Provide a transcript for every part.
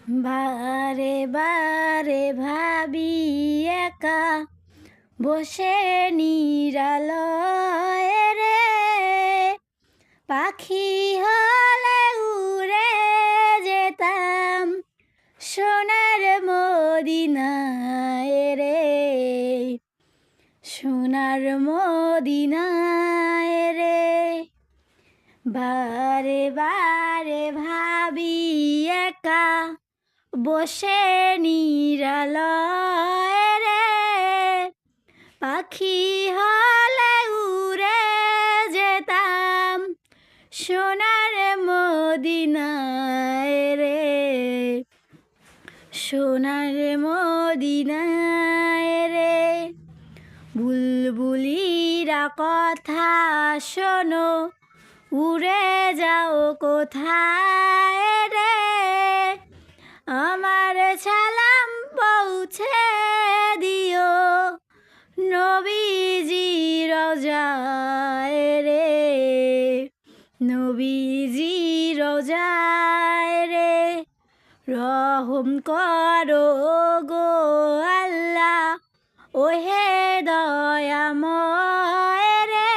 বারে বারে ভাবি একা বসে নিরালয়ে রে, পাখি হলে উড়ে যেতাম সোনার মদিনায় রে, সোনার মদিনায় রে। বারে বারে ভাবি একা বসে নিরালয়ে রে, পাখি হলে উড়ে যেতাম সোনার মদিনায় রে, সোনার মদিনায় রে। বুলবুলিরা কথা শোনো, উড়ে যাও কোথায় রে, আমার সালাম পৌঁছে দিও নবীজি রোজায় রে, নবীজি রোজায় রে। রহম করো গো আল্লাহ ওহে দয়াময় রে,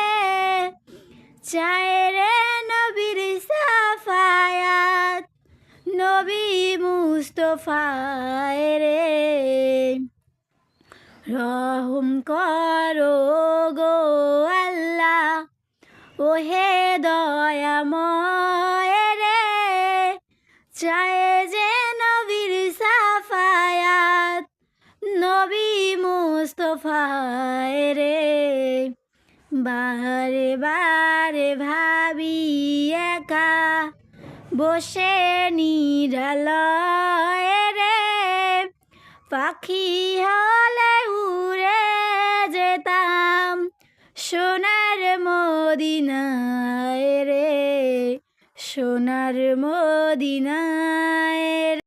চায় রে নবীর সাফায়াত নবী মুস্তফায় রে। রহম করো গো আল্লাহ ওহে দয়াময় রে, চায় যে নবীর সাফায়াত নবী মুস্তফায় রে। বারে বারে ভাবি একা বসে নিরালয়ে রে, পাখি হলে উড়ে যেতাম সোনার মদিনায় রে, সোনার মদিনায়।